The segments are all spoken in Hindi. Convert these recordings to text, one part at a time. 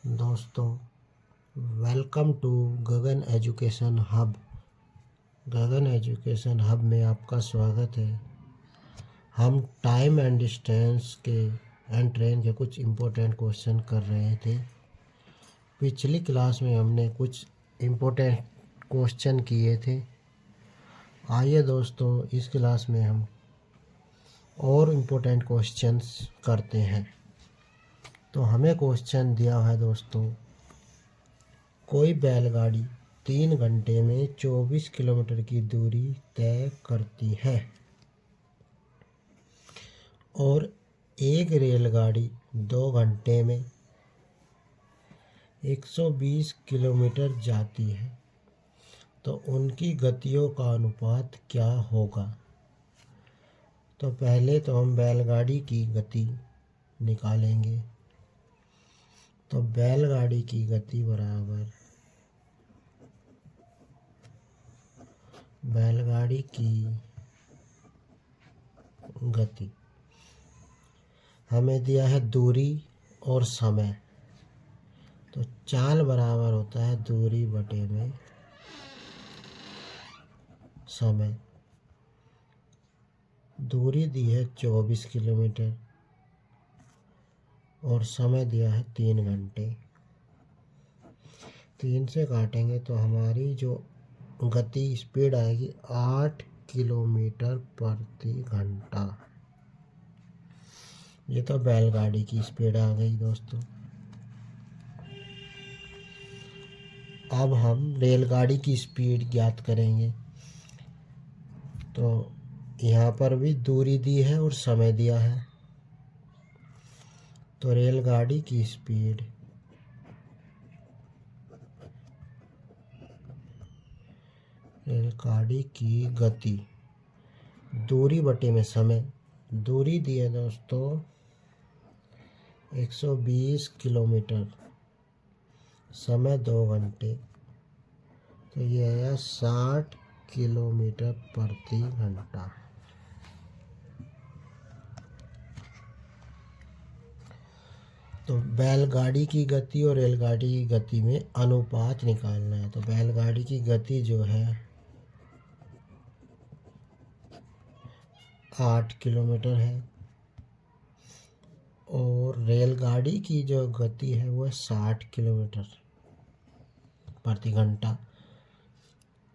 दोस्तों, welcome to Gagan education hub. Gagan education hub में आपका स्वागत है। हम टाइम एंड डिस्टेंस के एंड ट्रेन के कुछ इम्पोर्टेंट क्वेश्चन कर रहे थे। पिछली क्लास में हमने कुछ इम्पोर्टेंट क्वेश्चन किए थे। आइए दोस्तों, इस क्लास में हम और इम्पोर्टेंट क्वेश्चंस करते हैं। तो हमें क्वेश्चन दिया है दोस्तों, कोई बैलगाड़ी 3 घंटे में 24 किलोमीटर की दूरी तय करती है और एक रेलगाड़ी 2 घंटे में 120 किलोमीटर जाती है, तो उनकी गतियों का अनुपात क्या होगा। तो पहले तो हम बैलगाड़ी की गति निकालेंगे। तो बैलगाड़ी की गति बराबर बैलगाड़ी की गति हमें दिया है दूरी और समय। तो चाल बराबर होता है दूरी बटे में समय। दूरी दी है 24 किलोमीटर और समय दिया है 3 घंटे। 3 से काटेंगे तो हमारी जो गति स्पीड आएगी 8 किलोमीटर प्रति घंटा। ये तो बैलगाड़ी की स्पीड आ गई दोस्तों। अब हम रेलगाड़ी की स्पीड ज्ञात करेंगे। तो यहाँ पर भी दूरी दी है और समय दिया है। तो रेलगाड़ी की स्पीड रेलगाड़ी की गति दूरी बटे में समय। दूरी दी है दोस्तों 120 किलोमीटर, समय 2 घंटे। तो ये है 60 किलोमीटर प्रति घंटा। तो बैलगाड़ी की गति और रेलगाड़ी की गति में अनुपात निकालना है। तो बैलगाड़ी की गति जो है 8 किलोमीटर है और रेलगाड़ी की जो गति है वो 60 किलोमीटर प्रति घंटा।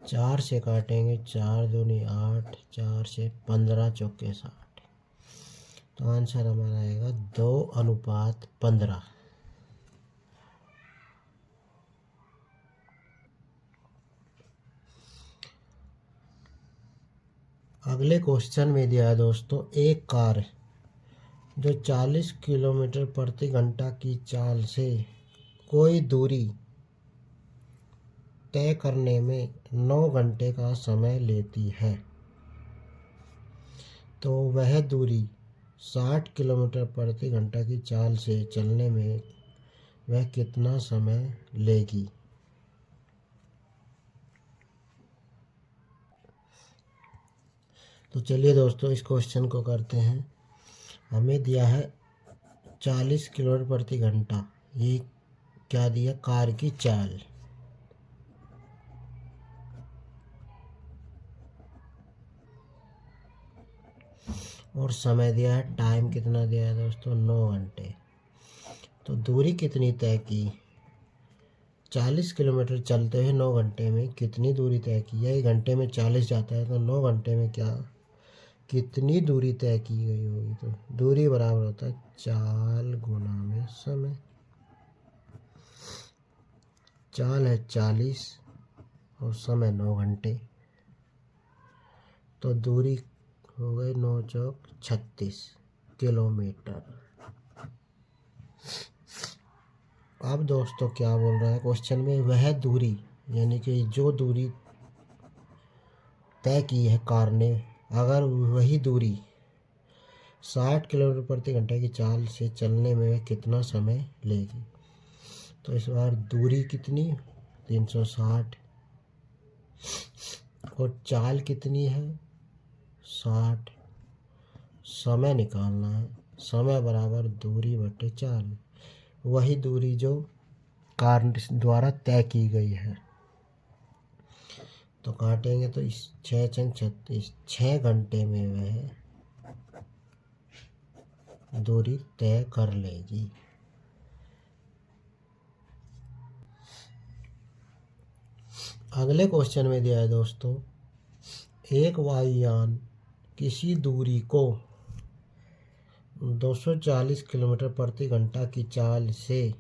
4 से काटेंगे, 4 दूनी 8, 4 से 15 चौके 60। तो आंसर हमारा आएगा 2:15। अगले क्वेश्चन में दिया है दोस्तों, एक कार जो 40 किलोमीटर प्रति घंटा की चाल से कोई दूरी तय करने में 9 घंटे का समय लेती है, तो वह दूरी 60 किलोमीटर प्रति घंटा की चाल से चलने में वह कितना समय लेगी। तो चलिए दोस्तों, इस क्वेश्चन को करते हैं। हमें दिया है 40 किलोमीटर प्रति घंटा। ये क्या दिया, कार की चाल। और समय दिया है, टाइम कितना दिया है दोस्तों, 9 घंटे। तो दूरी कितनी तय की, 40 किलोमीटर चलते हुए 9 घंटे में कितनी दूरी तय की है। 1 घंटे में 40 जाता है, तो 9 घंटे में कितनी दूरी तय की गई होगी। तो दूरी बराबर होता है चाल गुना में समय। चाल है 40 और समय 9 घंटे। तो दूरी हो गई 9 चौक 36 किलोमीटर। अब दोस्तों क्या बोल रहा है क्वेश्चन में, वह दूरी यानी कि जो दूरी तय की है कार ने, अगर वही दूरी 60 किलोमीटर प्रति घंटे की चाल से चलने में कितना समय लेगी। तो इस बार दूरी कितनी, 360 और चाल कितनी है 60। समय निकालना है, समय बराबर दूरी बटे चाल। वही दूरी जो कार द्वारा तय की गई है। तो काटेंगे तो इस 6 चंग 36, 6 घंटे में वह दूरी तय कर लेगी। अगले क्वेश्चन में दिया है दोस्तों, एक वायुयान किसी दूरी को 240 किलोमीटर प्रति घंटा की चाल से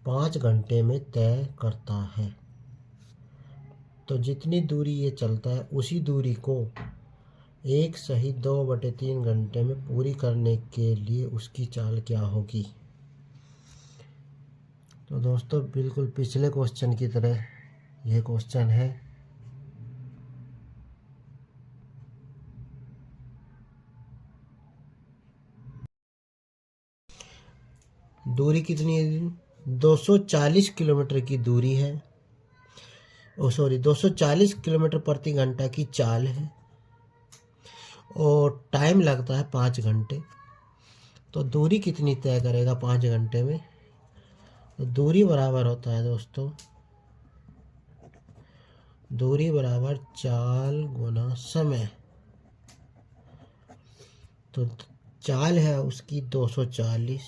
5 घंटे में तय करता है। तो जितनी दूरी ये चलता है उसी दूरी को 1/2/3 घंटे में पूरी करने के लिए उसकी चाल क्या होगी। तो दोस्तों बिल्कुल पिछले क्वेश्चन की तरह यह क्वेश्चन है। दूरी कितनी है? 240 किलोमीटर की दूरी है। 240 किलोमीटर प्रति घंटा की चाल है और टाइम लगता है 5 घंटे। तो दूरी कितनी तय करेगा 5 घंटे में? तो दूरी बराबर होता है दोस्तों, दूरी बराबर चाल गुना समय। तो चाल है उसकी 240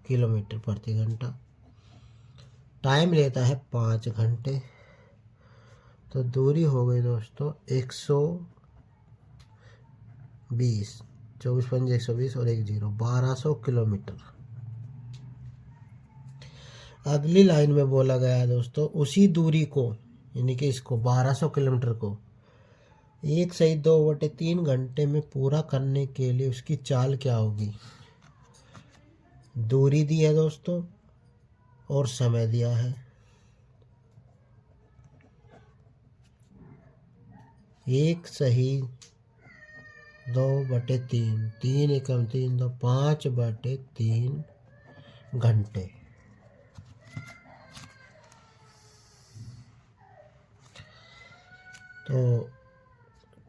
किलोमीटर प्रति घंटा, टाइम लेता है 5 घंटे। तो दूरी हो गई दोस्तों 120, 24 पंजे 120 और 1 0, 1200 किलोमीटर। अगली लाइन में बोला गया है दोस्तों, उसी दूरी को यानी कि इसको 1200 किलोमीटर को 1/2/3 घंटे में पूरा करने के लिए उसकी चाल क्या होगी। दूरी दी है दोस्तों और समय दिया है। 1/2/3, 3 एकम 3 2, 5/3 घंटे। तो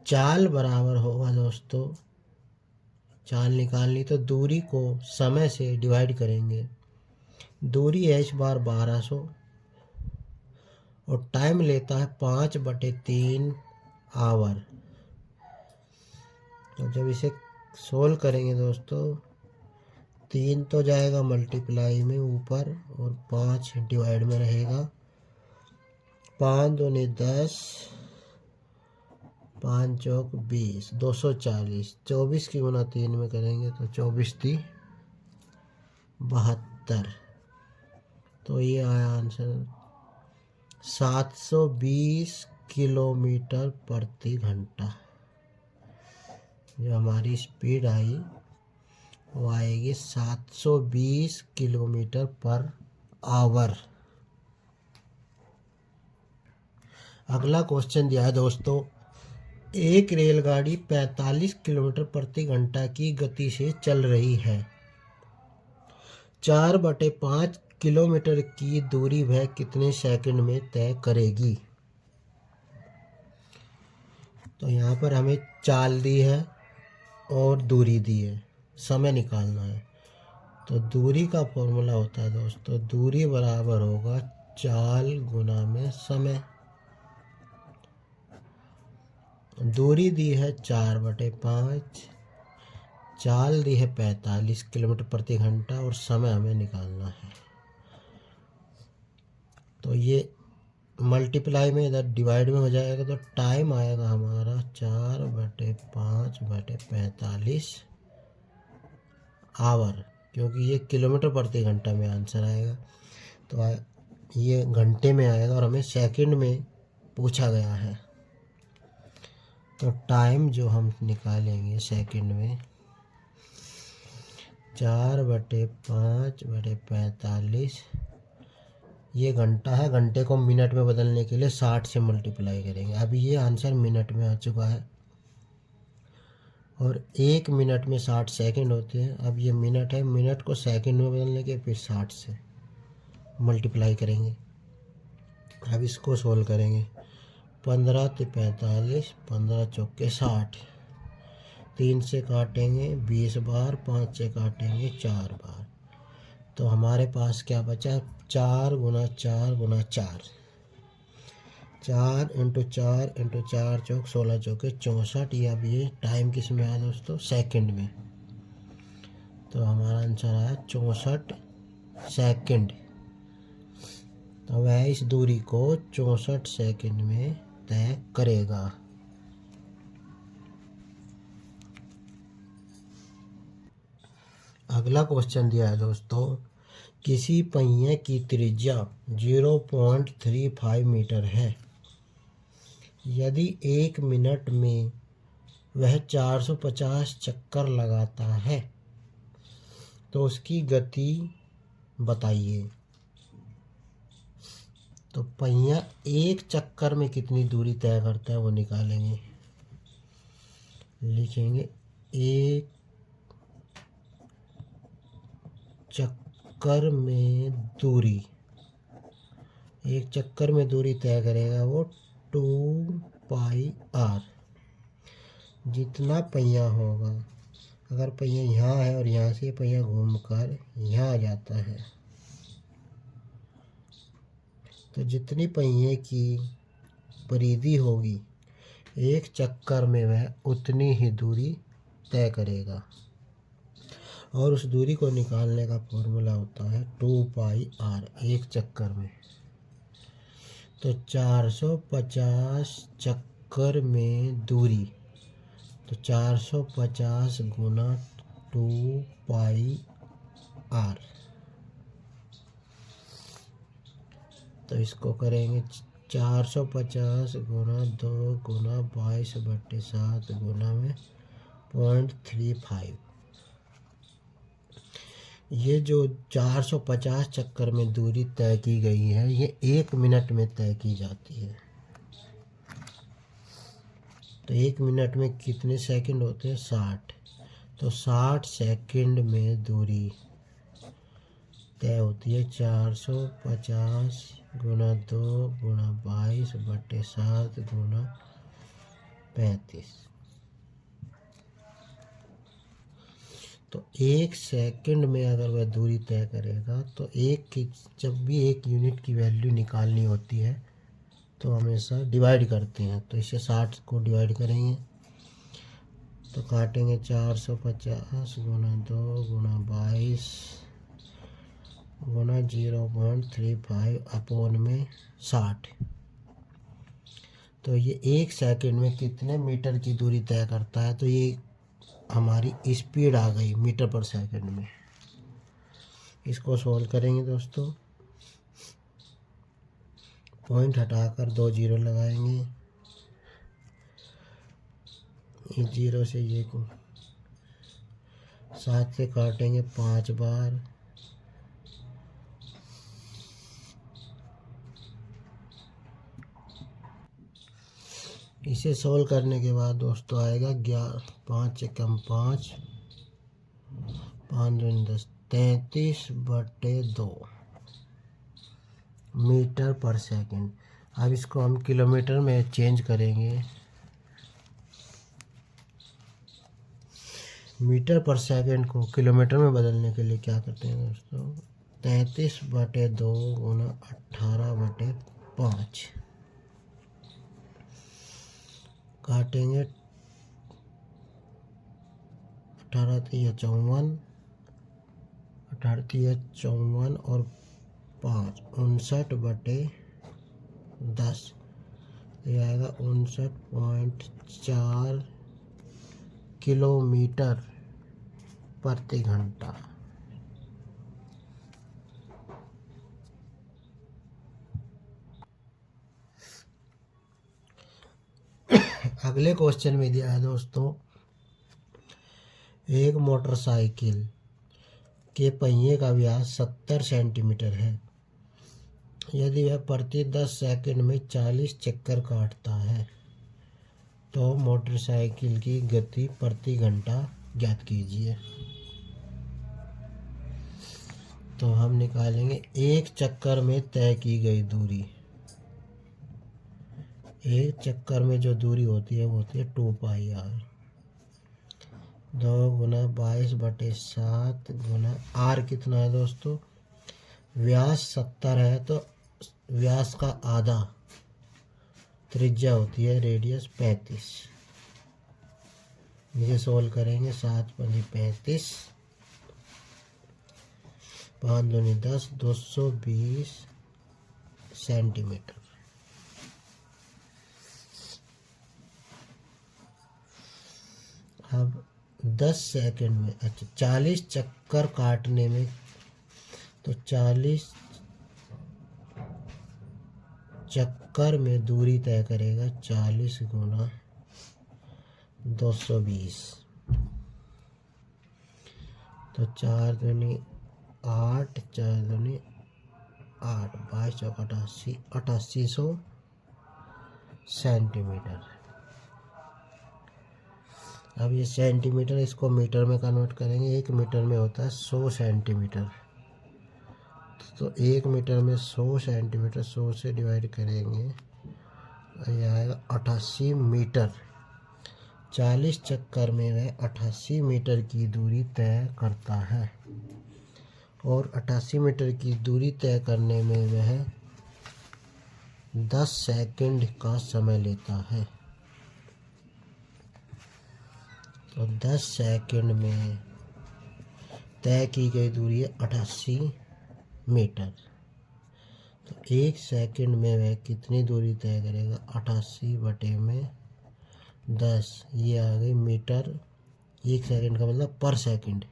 चाल बराबर होगा दोस्तों, चाल निकालनी तो दूरी को समय से डिवाइड करेंगे। दूरी है इस बार 1200 और टाइम लेता है 5/3 आवर। तो जब इसे सोल्व करेंगे दोस्तों, 3 तो जाएगा मल्टीप्लाई में ऊपर और 5 डिवाइड में रहेगा। 5 दूनी 10, 5 चौक 20, 240, 24 की गुना 3 में करेंगे तो 24 × 3 = 72। तो ये आया आंसर 720 किलोमीटर प्रति घंटा। जो हमारी स्पीड आई वो आएगी 720 किलोमीटर पर आवर। अगला क्वेश्चन दिया है दोस्तों, एक रेलगाड़ी 45 किलोमीटर प्रति घंटा की गति से चल रही है। 4/5 किलोमीटर की दूरी वह कितने सेकंड में तय करेगी। तो यहाँ पर हमें चाल दी है और दूरी दी है, समय निकालना है। तो दूरी का फॉर्मूला होता है दोस्तों, दूरी बराबर होगा चाल गुना में समय। दूरी दी है 4/5, चाल दी है 45 किलोमीटर प्रति घंटा और समय हमें निकालना है। तो ये मल्टीप्लाई में इधर डिवाइड में हो जाएगा तो टाइम आएगा हमारा 4/5/45 आवर, क्योंकि ये किलोमीटर प्रति घंटा में आंसर आएगा। तो ये घंटे में आएगा और हमें सेकंड में पूछा गया है। तो टाइम जो हम निकालेंगे सेकंड में 4/5/45, ये घंटा है, घंटे को मिनट में बदलने के लिए 60 से मल्टीप्लाई करेंगे। अभी ये आंसर मिनट में आ चुका है और 1 मिनट में 60 सेकंड होते हैं। अब ये मिनट है, मिनट को सेकंड में बदलने के फिर 60 से मल्टीप्लाई करेंगे। अब इसको सोल्व करेंगे। 15 × 45, 15 चौके 60, 3 से काटेंगे 20 बार, 5 से काटेंगे 4 बार। तो हमारे पास क्या बचा, 4 गुना 4 गुना 4, 4 इंटू 4 इंटू 4 चौक 16 चौके 64। ये अब ये टाइम किस में आया दोस्तों, सेकंड में। तो हमारा आंसर आया 64 सेकंड। तो वह इस दूरी को 64 सेकंड में तय करेगा। अगला क्वेश्चन दिया है दोस्तों, किसी पहिए की त्रिज्या 0.35 मीटर है। यदि 1 मिनट में वह 450 चक्कर लगाता है तो उसकी गति बताइए। तो पहिया एक चक्कर में कितनी दूरी तय करता है वो निकालेंगे। लिखेंगे एक चक्कर में दूरी, एक चक्कर में दूरी तय करेगा वो 2πr। जितना पहिया होगा, अगर पहिया यहाँ है और यहाँ से पहिया घूमकर यहाँ आ जाता है, तो जितनी पहिए की परिधि होगी एक चक्कर में वह उतनी ही दूरी तय करेगा। और उस दूरी को निकालने का फॉर्मूला होता है 2πr, एक चक्कर में। तो 450 चक्कर में दूरी, तो 450 गुना 2πr। तो इसको करेंगे 450 गुना 2 गुना 22/7 गुना में 0.35। ये जो 450 चक्कर में दूरी तय की गई है ये 1 मिनट में तय की जाती है। तो 1 मिनट में कितने सेकंड होते हैं, 60। तो 60 सेकंड में दूरी तय होती है 450 गुना 2 गुना 22/7 गुना 35। तो 1 सेकंड में अगर वह दूरी तय करेगा तो जब भी एक यूनिट की वैल्यू निकालनी होती है तो हमेशा डिवाइड करते हैं। तो इसे 60 को डिवाइड करेंगे तो काटेंगे 450 गुना 2 गुना 22 गुना 0.35 अपॉन में 60। तो ये 1 सेकंड में कितने मीटर की दूरी तय करता है। तो ये हमारी स्पीड आ गई मीटर पर सेकंड में। इसको सॉल्व करेंगे दोस्तों, पॉइंट हटाकर 2 जीरो लगाएंगे। इस जीरो से ये को 7 से काटेंगे 5 बार। इसे सोल्व करने के बाद दोस्तों आएगा 5 से कम 5, 5 दूनी 10, 33/2 मीटर पर सेकंड। अब इसको हम किलोमीटर में चेंज करेंगे। मीटर पर सेकंड को किलोमीटर में बदलने के लिए क्या करते हैं दोस्तों, 33/2 गुना 18/5 काटेंगे। 18 3 54, 18 3 54 और 5 59/10। ये आएगा 59.4 किलोमीटर प्रति घंटा। अगले क्वेश्चन में दिया है दोस्तों, एक मोटरसाइकिल के पहिए का व्यास 70 सेंटीमीटर है। यदि वह प्रति 10 सेकंड में 40 चक्कर काटता है तो मोटरसाइकिल की गति प्रति घंटा ज्ञात कीजिए। तो हम निकालेंगे एक चक्कर में तय की गई दूरी। एक चक्कर में जो दूरी होती है वो होती है 2πr। 2 गुना 22/7 गुना r कितना है दोस्तों, व्यास 70 है तो व्यास का आधा त्रिज्या होती है, रेडियस 35। इसे सोल्व करेंगे, 7 पंजे 35, 5 दूनी 10, 220 सेंटीमीटर। अब 10 सेकंड में, अच्छा 40 चक्कर काटने में, तो 40 चक्कर में दूरी तय करेगा 40 गुना 220, तो 4 दूनी 8, 4 दूनी 8, 22 चौक 88, 8800 सेंटीमीटर। अब ये सेंटीमीटर, इसको मीटर में कन्वर्ट करेंगे। 1 मीटर में होता है 100 सेंटीमीटर, तो 1 मीटर में 100 सेंटीमीटर, 100 से डिवाइड करेंगे, ये आएगा 88 मीटर। 40 चक्कर में वह 88 मीटर की दूरी तय करता है, और 88 मीटर की दूरी तय करने में वह 10 सेकंड का समय लेता है। तो 10 सेकंड में तय की गई दूरी है 88 मीटर। तो 1 सेकंड में वह कितनी दूरी तय करेगा? 88 बटे में 10, ये आ गई मीटर। 1 सेकंड का मतलब पर सेकंड,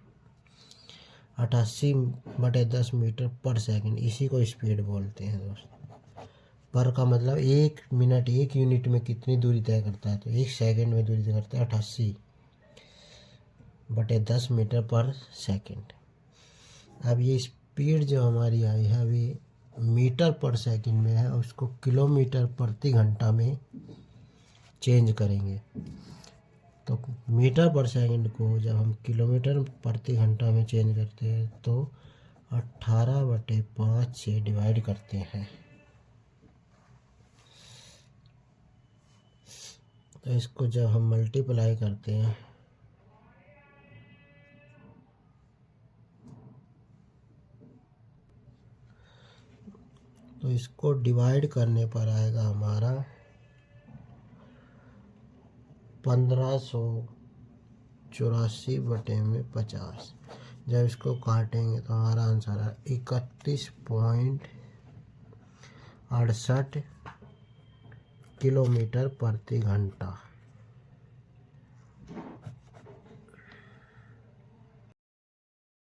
88 बटे 10 मीटर पर सेकंड, इसी को स्पीड बोलते हैं दोस्त। पर का मतलब 1 मिनट 1 यूनिट में कितनी दूरी तय करता है, तो 1 सेकंड में दूरी तय करता है 88 बटे 10 मीटर पर सेकंड। अब ये स्पीड जो हमारी आई है अभी मीटर पर सेकंड में है, उसको किलोमीटर प्रति घंटा में चेंज करेंगे। तो मीटर पर सेकंड को जब हम किलोमीटर प्रति घंटा में चेंज करते हैं तो 18 बटे 5 से डिवाइड करते हैं। तो इसको जब हम मल्टीप्लाई करते हैं तो इसको डिवाइड करने पर आएगा हमारा 1584 बटे में 50। जब इसको काटेंगे तो हमारा आंसर है 31.68 किलोमीटर प्रति घंटा।